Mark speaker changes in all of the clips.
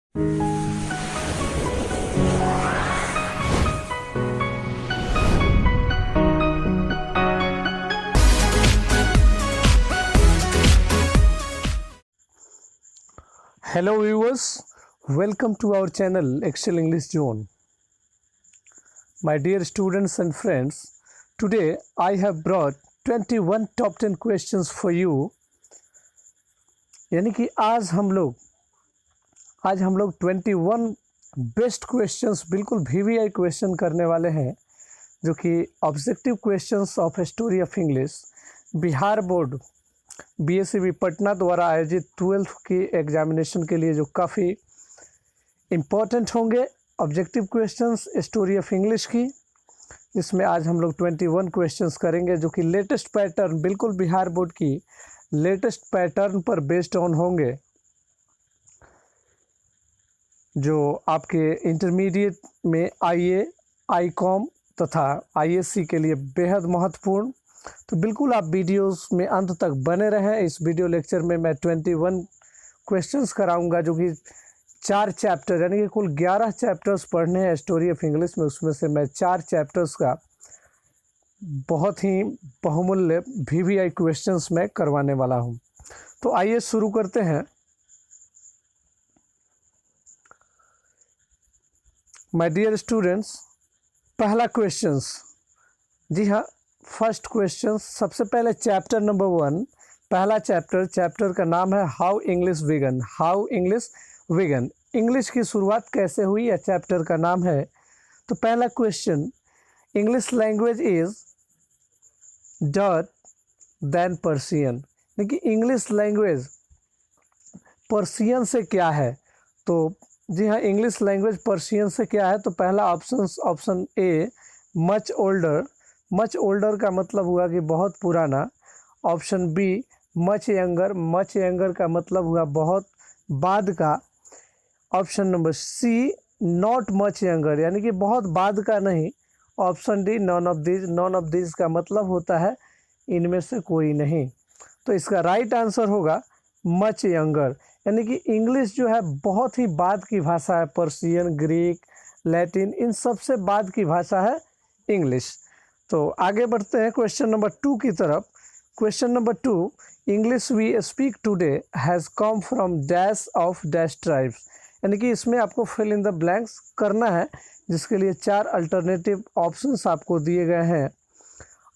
Speaker 1: Hello viewers, welcome to our channel Excel English Zone. My dear students and friends, today I have brought 21 top 10 questions for you. यानी कि आज हम लोग 21 best questions बिल्कुल VVI question करने वाले हैं, जो कि objective questions of history of English Bihar board BSEB Patna द्वारा आयोजित 12th की एग्जामिनेशन के लिए जो काफ़ी इम्पोर्टेंट होंगे objective questions story of English की। इसमें आज हम लोग 21 क्वेश्चंस करेंगे, जो कि लेटेस्ट पैटर्न बिल्कुल बिहार बोर्ड की लेटेस्ट पैटर्न पर बेस्ड ऑन होंगे, जो आपके इंटरमीडिएट में IA, ICOM तथा ISC के लिए बेहद महत्वपूर्ण। तो बिल्कुल आप वीडियोस में अंत तक बने रहें। इस वीडियो लेक्चर में मैं 21 क्वेश्चंस कराऊंगा, जो कि 4 चैप्टर यानी कि कुल 11 चैप्टर्स पढ़ने हैं स्टोरी ऑफ इंग्लिश में। उसमें से मैं 4 चैप्टर्स का बहुत ही बहुमूल्य VVI क्वेश्चंस मैं करवाने वाला हूं। तो आइए शुरू करते हैं। माय डियर स्टूडेंट्स, पहला क्वेश्चंस, जी हाँ, फर्स्ट क्वेश्चन सबसे पहले चैप्टर नंबर 1, पहला चैप्टर का नाम है how English began. How English began, English की शुरुआत कैसे हुई, यह चैप्टर का नाम है। तो पहला question, English language is dash than Persian, देखिए इंग्लिश लैंग्वेज पर्शियन से क्या है। तो जी हाँ, इंग्लिश लैंग्वेज पर्शियन से क्या है। तो पहला option A much older. Much older का मतलब हुआ कि बहुत पुराना। Option B much younger. Much younger का मतलब हुआ बहुत बाद का। Option number C not much younger, यानी कि बहुत बाद का नहीं। Option D none of this. None of this का मतलब होता है इनमें से कोई नहीं। तो इसका राइट आंसर होगा मच यंगर, यानी कि इंग्लिश जो है बहुत ही बाद की भाषा है। पर्शियन, ग्रीक, लैटिन, इन सबसे बाद की भाषा है इंग्लिश। तो आगे बढ़ते हैं क्वेश्चन नंबर 2 की तरफ। Question number 2, English we speak today has come from dash of dash tribes, यानी कि इसमें आपको फिल इन द ब्लैंक्स करना है, जिसके लिए 4 अल्टरनेटिव ऑप्शंस आपको दिए गए हैं।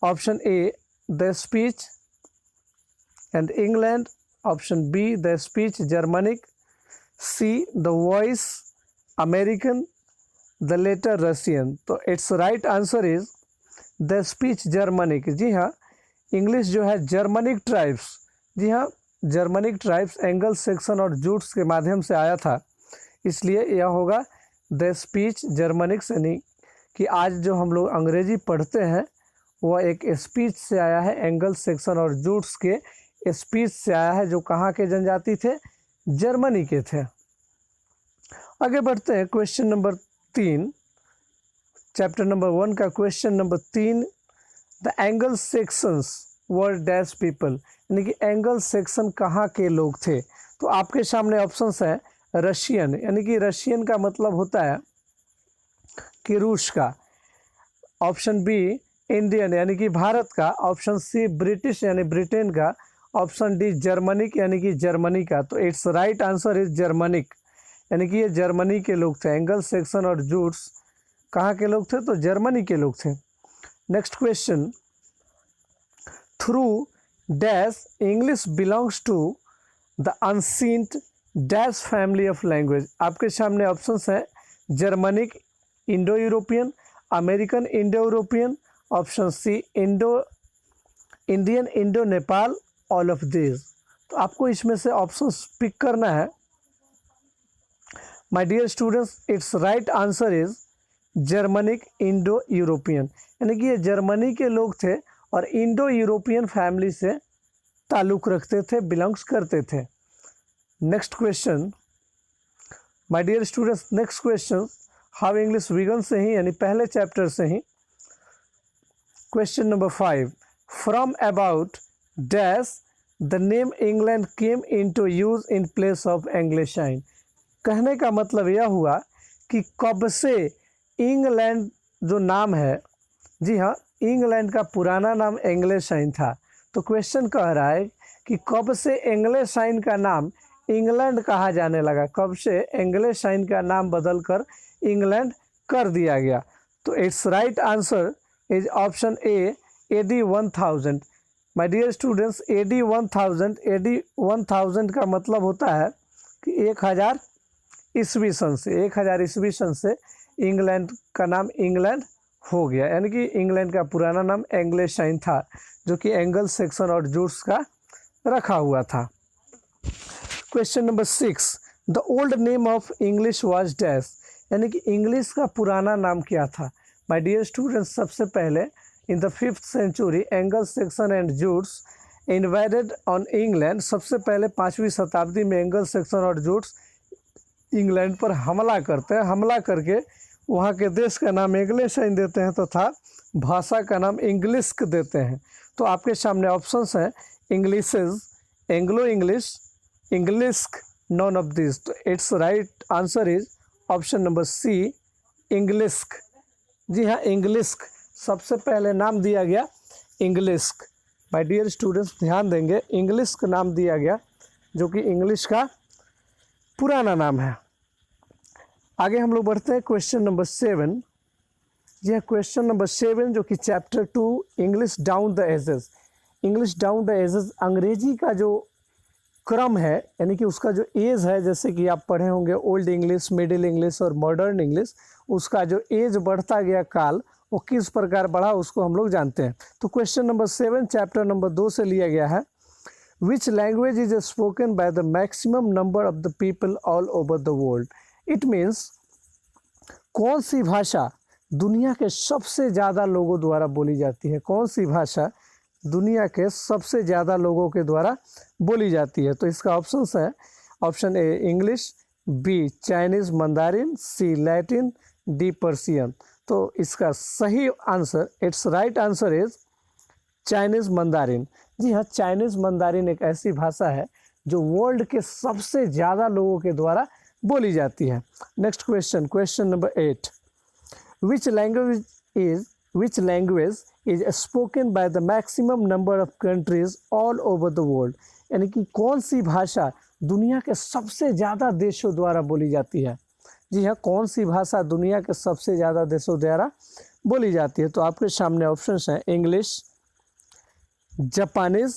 Speaker 1: Option A the speech and England. Option B the speech Germanic. C the voice American. The letter Russian. तो it's right answer is the speech Germanic. जी हाँ, इंग्लिश जो है जर्मनिक ट्राइब्स, जी हाँ, जर्मनिक ट्राइब्स एंगल सेक्शन और Jutes के माध्यम से आया था, इसलिए यह होगा द स्पीच जर्मनिक्स। यानी कि आज जो हम लोग अंग्रेजी पढ़ते हैं वह एक स्पीच से आया है, एंगल सेक्शन और जूट्स के स्पीच से आया है, जो कहाँ के जनजाति थे, जर्मनी के थे। आगे बढ़ते हैं क्वेश्चन नंबर 3, चैप्टर नंबर 1 का question number 3, the angle sections were dash people, यानी कि एंगल सेक्शन कहाँ के लोग थे। तो आपके सामने ऑप्शंस हैं रशियन, यानी कि रशियन का मतलब होता है कि रूस का। ऑप्शन बी इंडियन, यानी कि भारत का। ऑप्शन सी ब्रिटिश, यानी ब्रिटेन का। ऑप्शन डी जर्मनिक, यानी कि जर्मनी का। तो it's right answer is Germanic, यानी कि ये जर्मनी के लोग थे। एंगल सेक्शन और जूट्स कहाँ के लोग थे, तो जर्मनी के लोग थे। Next question, through dash English belongs to the ancient dash family of language. आपके सामने ऑप्शंस हैं Germanic, Indo European, American Indo European. Option C Indian, Indo Nepal, all of this. तो आपको इसमें से ऑप्शंस पिक करना है। My dear students, it's right answer is Germanic Indo European, यानी कि ये जर्मनी के लोग थे और इंडो यूरोपियन फैमिली से ताल्लुक़ रखते थे, बिलोंग्स करते थे। Next question, my dear students, next question how English began से ही, यानी पहले चैप्टर से ही। Question number 5, from about dash the name England came into use in place of Englaland. कहने का मतलब यह हुआ कि कब से इंग्लैंड जो नाम है, जी हाँ, इंग्लैंड का पुराना नाम एंग्लेसाइन था। तो क्वेश्चन कह रहा है कि कब से एंग्लेसाइन का नाम इंग्लैंड कहा जाने लगा, कब से एंग्लेसाइन का नाम बदलकर इंग्लैंड कर दिया गया। तो it's right answer is option A, AD 1000। My dear students, AD 1000 का मतलब होता है कि 1000 ईस्वी सन से, 1000 ईस्वी सन से इंग्लैंड का नाम इंग्लैंड हो गया, यानी कि इंग्लैंड का पुराना नाम एंग्लेसाइन था, जो कि एंगल सेक्शन और जूट्स का रखा हुआ था। Question number 6, the old name of English was dash, यानी कि इंग्लिश का पुराना नाम क्या था। माय डियर स्टूडेंट्स, सबसे पहले in the 5th century Angle Saxon and Jutes invaded on England, सबसे पहले 5वीं शताब्दी में एंगल सेक्शन और जूट्स इंग्लैंड पर हमला करते हैं, हमला करके वहाँ के देश का नाम एंग्लेसाइन देते हैं तथा भाषा का नाम इंग्लिश देते हैं। तो आपके सामने ऑप्शंस हैं Englishes, Anglo English, English, none of this. तो it's right answer is option number C, English. जी हाँ, इंग्लिश सबसे पहले नाम दिया गया इंग्लिश। माय डियर स्टूडेंट्स, ध्यान देंगे, इंग्लिश का नाम दिया गया जो कि इंग्लिश का पुराना नाम है। आगे हम लोग बढ़ते हैं क्वेश्चन नंबर 7। यह क्वेश्चन नंबर 7 जो कि chapter 2 English down the ages, English down the ages अंग्रेजी का जो क्रम है, यानी कि उसका जो एज है, जैसे कि आप पढ़े होंगे ओल्ड इंग्लिश, मिडिल इंग्लिश और मॉडर्न इंग्लिश, उसका जो एज बढ़ता गया काल, वो किस प्रकार बढ़ा उसको हम लोग जानते हैं। तो क्वेश्चन नंबर 7 चैप्टर नंबर 2 से लिया गया है। Which language is spoken by the maximum number of the people all over the world. It means कौन सी भाषा दुनिया के सबसे ज़्यादा लोगों द्वारा बोली जाती है, कौन सी भाषा दुनिया के सबसे ज़्यादा लोगों के द्वारा बोली जाती है। तो इसका ऑप्शन है option A English, B Chinese Mandarin, C Latin, D Persian. तो इसका सही answer, it's right answer is Chinese Mandarin. जी हाँ, चाइनीज़ मंदारिन एक ऐसी भाषा है जो वर्ल्ड के सबसे ज़्यादा लोगों के द्वारा बोली जाती है। Next question, question number 8, which language is spoken by the maximum number of countries all over the world, यानी कि कौन सी भाषा दुनिया के सबसे ज़्यादा देशों द्वारा बोली जाती है। जी हाँ, कौन सी भाषा दुनिया के सबसे ज़्यादा देशों द्वारा बोली जाती है। तो आपके सामने ऑप्शंस हैं इंग्लिश, जापानीज़,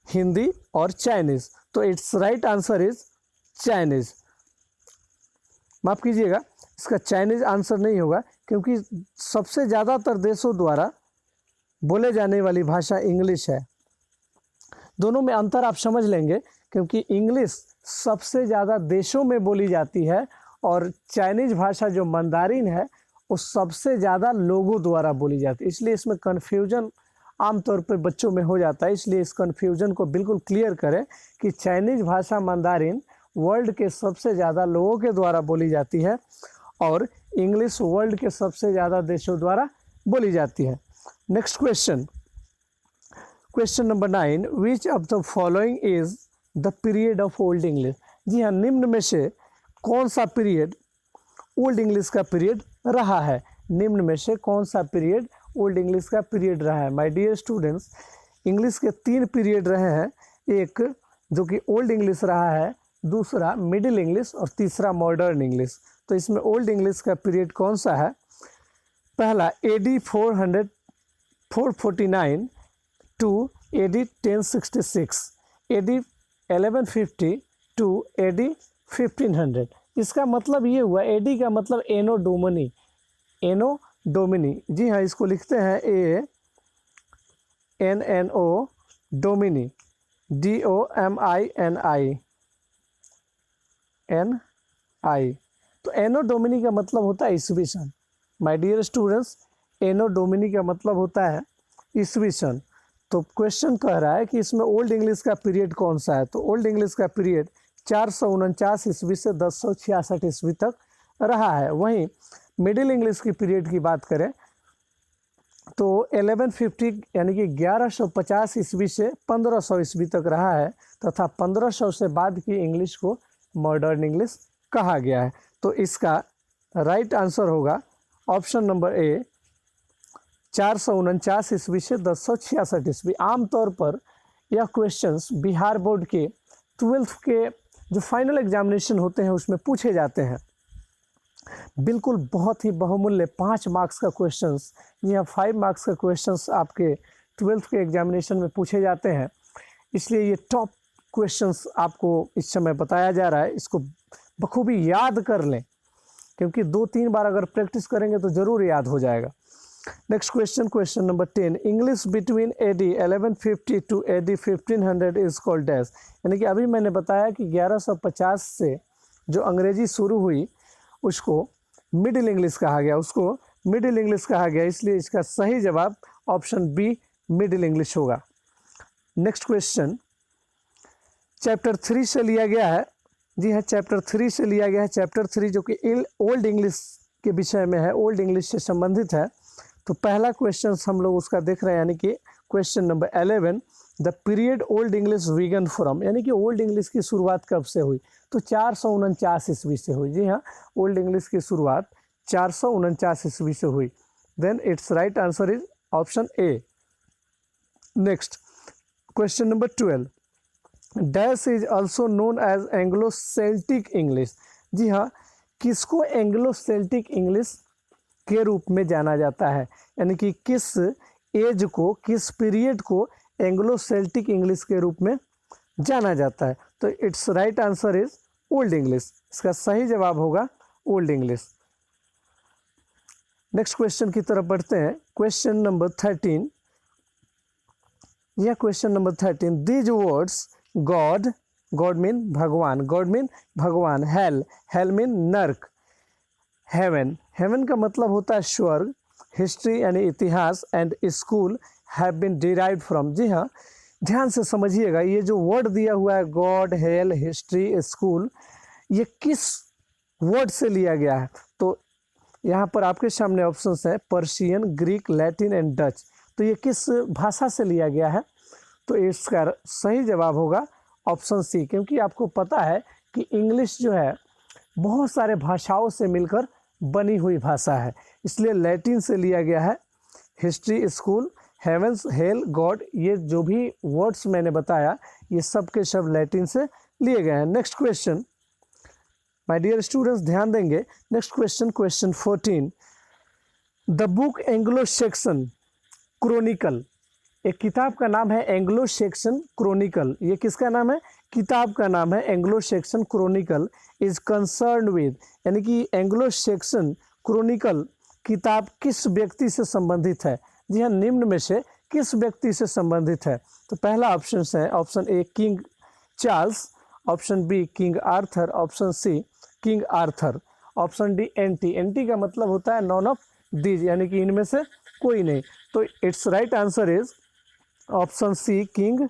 Speaker 1: हिंदी और चाइनीज़। तो it's right answer is Chinese. माफ़ कीजिएगा, इसका चाइनीज़ आंसर नहीं होगा, क्योंकि सबसे ज़्यादातर देशों द्वारा बोले जाने वाली भाषा इंग्लिश है। दोनों में अंतर आप समझ लेंगे, क्योंकि इंग्लिश सबसे ज़्यादा देशों में बोली जाती है और चाइनीज़ भाषा जो मंदारिन है वो सबसे ज़्यादा लोगों द्वारा बोली जाती है। इसलिए इसमें कन्फ्यूजन आमतौर पर बच्चों में हो जाता है। इसलिए इस कन्फ्यूजन को बिल्कुल क्लियर करें कि चाइनीज़ भाषा मंदारिन वर्ल्ड के सबसे ज़्यादा लोगों के द्वारा बोली जाती है और इंग्लिश वर्ल्ड के सबसे ज़्यादा देशों द्वारा बोली जाती है। Next question, question number 9, which of the following is the period of Old English. जी हाँ, निम्न में से कौन सा पीरियड ओल्ड इंग्लिश का पीरियड रहा है, निम्न में से कौन सा पीरियड ओल्ड इंग्लिश का पीरियड रहा है। माय डियर स्टूडेंट्स, इंग्लिश के 3 पीरियड रहे हैं, एक जो कि ओल्ड इंग्लिश रहा है, दूसरा मिडिल इंग्लिश और तीसरा मॉडर्न इंग्लिश। तो इसमें ओल्ड इंग्लिश का पीरियड कौन सा है। पहला AD 449 to AD 1066, AD 1150 to AD 1500। इसका मतलब ये हुआ, AD का मतलब एनो डोमिनी, एनो डोमिनी। जी हाँ, इसको लिखते हैं ANNO डोमिनी, DOMINI। तो एनो डोमिनी का मतलब होता है ईस्वी सन। My dear students, Anno Domini का मतलब होता है ईस्वी सन। तो क्वेश्चन कह रहा है कि इसमें ओल्ड इंग्लिश का पीरियड कौन सा है। तो ओल्ड इंग्लिश का पीरियड 449 ईस्वी से 1066 ईस्वी तक रहा है। वहीं मिडिल इंग्लिश की पीरियड की बात करें तो 1150 यानी कि 1150 ईस्वी से 1500 ईस्वी तक रहा है, तथा 1500 से बाद की इंग्लिश को मॉडर्न इंग्लिश कहा गया है। तो इसका राइट आंसर होगा ऑप्शन नंबर ए 449 ईस्वी से 1066 ईस्वी। आमतौर पर यह क्वेश्चंस बिहार बोर्ड के 12th के जो फाइनल एग्जामिनेशन होते हैं उसमें पूछे जाते हैं। बिल्कुल बहुत ही बहुमूल्य 5 मार्क्स का क्वेश्चंस या 5 मार्क्स का क्वेश्चंस आपके 12th के एग्जामिनेशन में पूछे जाते हैं। इसलिए ये टॉप क्वेश्चंस आपको इस समय बताया जा रहा है। इसको बखूबी याद कर लें, क्योंकि 2-3 बार अगर प्रैक्टिस करेंगे तो ज़रूर याद हो जाएगा। Next question, question number 10, English between AD 1150 to AD 1500 is called dash. यानी कि अभी मैंने बताया कि 1150 से जो अंग्रेजी शुरू हुई उसको मिडिल इंग्लिश कहा गया, उसको मिडिल इंग्लिश कहा गया। इसलिए इसका सही जवाब ऑप्शन बी मिडिल इंग्लिश होगा। नेक्स्ट क्वेश्चन चैप्टर 3 से लिया गया है। जी हाँ, चैप्टर 3 से लिया गया है। चैप्टर 3 जो कि ओल्ड इंग्लिश के विषय में है, ओल्ड इंग्लिश से संबंधित है। तो पहला क्वेश्चन हम लोग उसका देख रहे हैं, यानी कि question number 11, the period Old English began from. यानी कि ओल्ड इंग्लिश की शुरुआत कब से हुई? तो 449 ईस्वी से हुई। जी हाँ, ओल्ड इंग्लिश की शुरुआत 449 ईस्वी से हुई। Then it's right answer is option A. Next question number 12, dash is also known as Anglo Celtic English. जी हाँ, किसको एंग्लो सेल्टिक इंग्लिश के रूप में जाना जाता है? यानी कि किस एज को, किस पीरियड को एंग्लो सेल्टिक इंग्लिश के रूप में जाना जाता है? तो it's right answer is old English. इसका सही जवाब होगा ओल्ड इंग्लिश। नेक्स्ट क्वेश्चन की तरफ बढ़ते हैं। क्वेश्चन नंबर 13, यह question number 13, these words God, God mean भगवान, गॉड मीन भगवान, हेल, हेल मीन नर्क, हेवन, हेवन का मतलब होता है स्वर्ग, हिस्ट्री यानी इतिहास, and school have been derived from. जी हाँ, ध्यान से समझिएगा, ये जो वर्ड दिया हुआ है गॉड, हेल, हिस्ट्री, स्कूल, ये किस वर्ड से लिया गया है? तो यहाँ पर आपके सामने ऑप्शंस हैं Persian, Greek, Latin and Dutch. तो ये किस भाषा से लिया गया है? तो इसका सही जवाब होगा ऑप्शन सी, क्योंकि आपको पता है कि इंग्लिश जो है बहुत सारे भाषाओं से मिलकर बनी हुई भाषा है, इसलिए लैटिन से लिया गया है। History, school, heavens, hell, God, ये जो भी वर्ड्स मैंने बताया ये सब के सब लैटिन से लिए गए हैं। Next question my dear students, ध्यान देंगे। Next question, question 14, the book Anglo Saxon Chronicle. एक किताब का नाम है एंग्लो सेक्सन क्रोनिकल। ये किसका नाम है? किताब का नाम है Anglo Saxon chronicle. Is concern with, यानी कि एंग्लो सेक्सन क्रोनिकल किताब किस व्यक्ति से संबंधित है? जी हाँ, निम्न में से किस व्यक्ति से संबंधित है? तो पहला ऑप्शन है option A king Charles, option B king Arthur, option C king Arthur, option D anti. Anti का मतलब होता है नॉन ऑफ दीज, यानी कि इनमें से कोई नहीं। तो it's right answer is option C King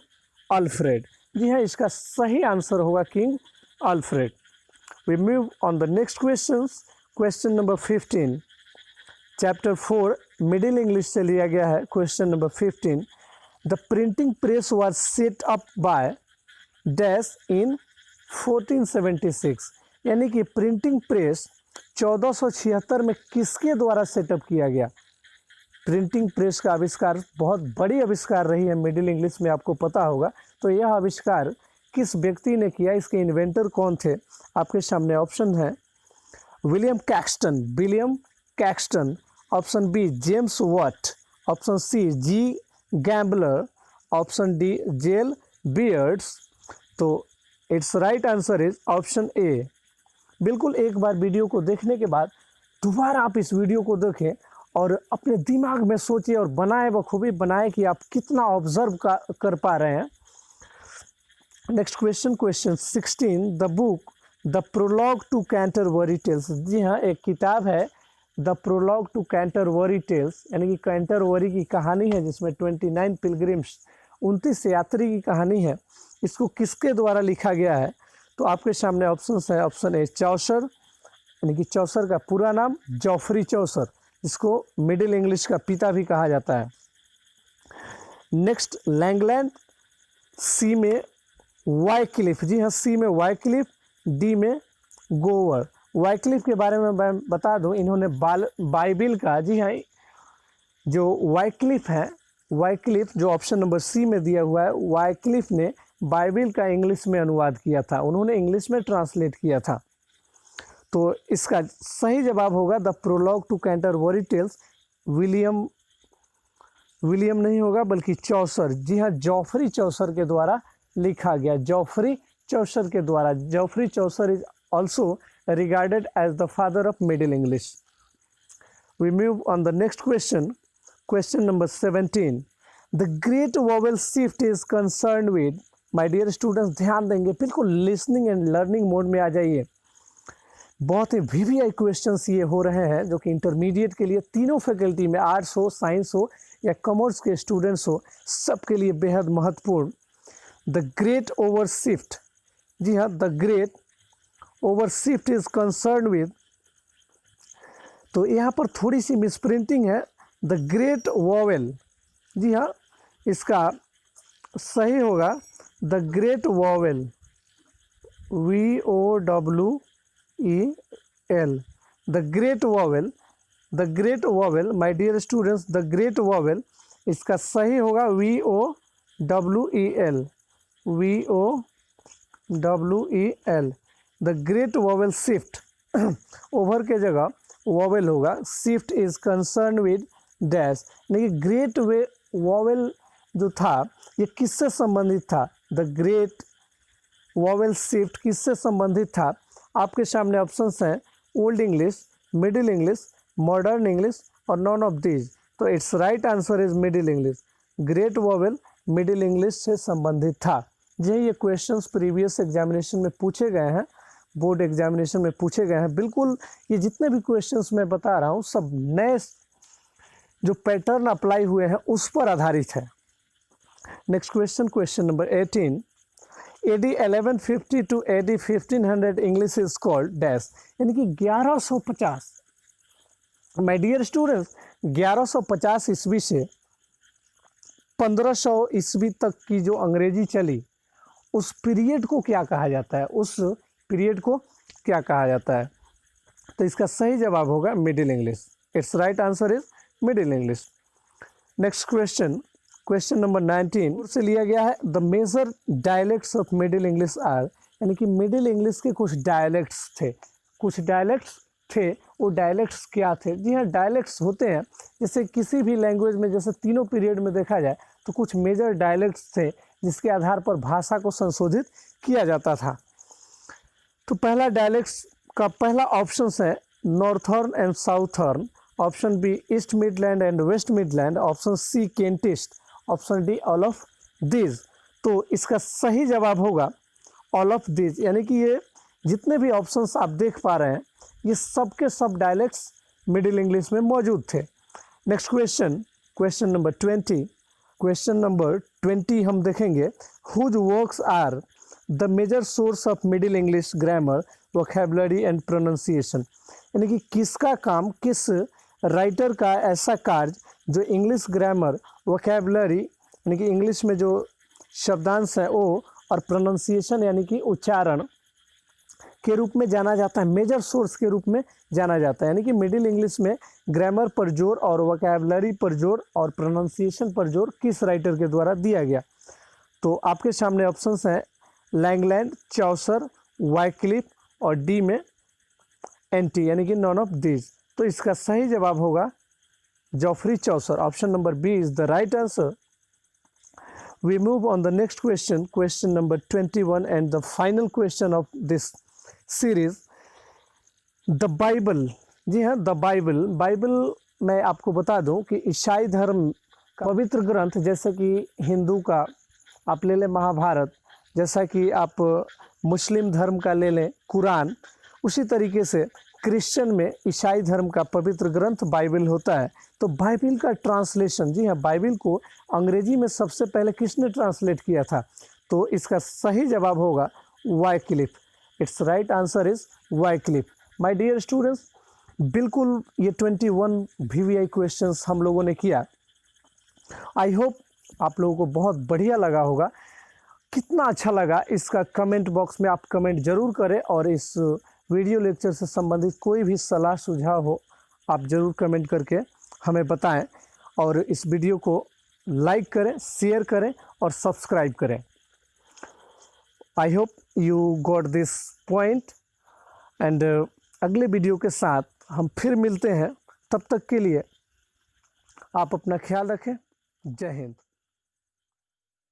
Speaker 1: Alfred. जी हाँ, इसका सही आंसर होगा King Alfred. We move on the next questions. Question number 15, chapter 4 Middle English से लिया गया है। Question number 15, the printing press was set up by dash in 1476। यानी कि प्रिंटिंग प्रेस 1476 में किसके द्वारा सेटअप किया गया? प्रिंटिंग प्रेस का आविष्कार बहुत बड़ी आविष्कार रही है मिडिल इंग्लिश में, आपको पता होगा। तो यह आविष्कार किस व्यक्ति ने किया? इसके इन्वेंटर कौन थे? आपके सामने ऑप्शन है William Caxton, William Caxton, option B James Watt, option C G Gambler, option D Gale Beards. तो it's right answer is option A. बिल्कुल एक बार वीडियो को देखने के बाद दोबारा आप इस वीडियो को देखें और अपने दिमाग में सोचिए और बनाए, बखूबी बनाए कि आप कितना ऑब्जर्व कर पा रहे हैं। Next question, question 16, the book the prologue to Canterbury Tales. जी हाँ, एक किताब है the prologue to Canterbury Tales, यानी कि कैंटरबरी की कहानी है जिसमें 29 पिलग्रिम्स, 29 यात्री की कहानी है। इसको किसके द्वारा लिखा गया है? तो आपके सामने ऑप्शन है ऑप्शन ए चौसर, यानी कि चौसर का पूरा नाम जॉफरी चौसर, जिसको मिडिल इंग्लिश का पिता भी कहा जाता है। नेक्स्ट लैंगलैंड, सी में वाइक्लिफ, जी हाँ सी में वाइक्लिफ, डी में गोवर। वाइक्लिफ के बारे में मैं बता दूं, इन्होंने बाइबिल का, जी हाँ, जो वाइक्लिफ है, वाइक्लिफ जो ऑप्शन नंबर सी में दिया हुआ है, वाइक्लिफ ने बाइबिल का इंग्लिश में अनुवाद किया था, उन्होंने इंग्लिश में ट्रांसलेट किया था। तो इसका सही जवाब होगा the prologue to Canterbury Tales. William नहीं होगा बल्कि चौसर, जी हाँ, जॉफरी चौसर के द्वारा लिखा गया, जॉफरी चौसर के द्वारा। Joffrey Chaucer is also regarded as the father of Middle English. We move on the next question. Question number 17. The great vowel shift is concerned with, my dear students, ध्यान देंगे, बिल्कुल listening and learning mode में आ जाइए। बहुत ही VVI questions ये हो रहे हैं जो कि इंटरमीडिएट के लिए तीनों फैकल्टी में, आर्ट्स हो, साइंस हो या कॉमर्स के स्टूडेंट्स हो, सबके लिए बेहद महत्वपूर्ण। द ग्रेट ओवर शिफ्ट, जी हाँ, the great over shift is concern with, तो यहाँ पर थोड़ी सी मिसप्रिंटिंग है, द ग्रेट वॉवेल, जी हाँ, इसका सही होगा the great vowel, VOWEL, the great vowel, the great vowel, my dear students, the great vowel, इसका सही होगा VOWEL, VOWEL, the great vowel shift. Over के जगह वॉवेल होगा, shift is concern with dash, यानी कि ग्रेट वॉवेल जो था ये किससे संबंधित था, द ग्रेट वॉवेल शिफ्ट किससे संबंधित था। आपके सामने ऑप्शंस हैं old English, middle English, modern English और नॉन ऑफ दीज। तो it's right answer is Middle English. Great vowel middle English से संबंधित था। जी ये क्वेश्चंस प्रीवियस एग्जामिनेशन में पूछे गए हैं, बोर्ड एग्जामिनेशन में पूछे गए हैं। बिल्कुल ये जितने भी क्वेश्चंस मैं बता रहा हूँ सब नए जो पैटर्न अप्लाई हुए हैं उस पर आधारित है। Next question, question number 18। AD 1150 to AD 1500 English is called dash, यानी कि 1150। माय डियर स्टूडेंट्स, 1150 ईस्वी से 1500 ईस्वी तक की जो अंग्रेजी चली, उस पीरियड को क्या कहा जाता है, उस पीरियड को क्या कहा जाता है। तो इसका सही जवाब होगा Middle English. Its right answer is Middle English. Next question, question number 19 से लिया गया है। The major dialects of Middle English are, यानी कि मिडिल इंग्लिश के कुछ डायलेक्ट्स थे, कुछ डायलेक्ट्स थे। वो डायलेक्ट्स क्या थे? जी हाँ, डायलेक्ट्स होते हैं जैसे किसी भी लैंग्वेज में, जैसे तीनों पीरियड में देखा जाए तो कुछ मेजर डायलेक्ट्स थे जिसके आधार पर भाषा को संशोधित किया जाता था। तो पहला डायलेक्ट्स का पहला ऑप्शन है Northern and Southern, option B East Midland and West Midland, option C Kentish, option D all of these. तो इसका सही जवाब होगा ऑल ऑफ दीज, यानी कि ये जितने भी ऑप्शंस आप देख पा रहे हैं ये सब के सब डायलेक्ट्स मिडिल इंग्लिश में मौजूद थे। Next question, question number 20। Question number 20 हम देखेंगे, whose works are the major source of Middle English grammar, vocabulary and pronunciation, यानी कि किसका काम, किस राइटर का ऐसा कार्य जो इंग्लिश ग्रामर, वोकैबुलरी यानी कि इंग्लिश में जो शब्दांश है वो, और प्रोनाउंसिएशन यानी कि उच्चारण के रूप में जाना जाता है, मेजर सोर्स के रूप में जाना जाता है। यानी कि मिडिल इंग्लिश में ग्रामर पर जोर और वोकैबुलरी पर जोर और प्रोनाउंसिएशन पर जोर किस राइटर के द्वारा दिया गया। तो आपके सामने ऑप्शंस हैं लैंगलैंड, चौसर, वाइक्लिफ और डी में एंटी, यानी कि नॉन ऑफ दीज। तो इसका सही जवाब होगा Geoffrey Chaucer, option number B is the right answer. We move on the next question, question number 21 and the final question of this series, the Bible। जी हाँ, the Bible मैं आपको बता दूं कि ईसाई धर्म का पवित्र ग्रंथ, जैसे कि हिंदू का आप ले लें महाभारत, जैसा कि आप मुस्लिम धर्म का ले लें कुरान, उसी तरीके से क्रिश्चियन में ईसाई धर्म का पवित्र ग्रंथ बाइबल होता है। तो बाइबल का ट्रांसलेशन, जी हाँ, बाइबल को अंग्रेजी में सबसे पहले किसने ट्रांसलेट किया था? तो इसका सही जवाब होगा Wycliffe. Its right answer is Wycliffe. My dear students, बिल्कुल ये 21 VVI क्वेश्चंस हम लोगों ने किया। आई होप आप लोगों को बहुत बढ़िया लगा होगा। कितना अच्छा लगा इसका कमेंट बॉक्स में आप कमेंट जरूर करें और इस वीडियो लेक्चर से संबंधित कोई भी सलाह सुझाव हो आप ज़रूर कमेंट करके हमें बताएं और इस वीडियो को लाइक करें, शेयर करें और सब्सक्राइब करें। I hope you got this point and अगले वीडियो के साथ हम फिर मिलते हैं। तब तक के लिए आप अपना ख्याल रखें। जय हिंद।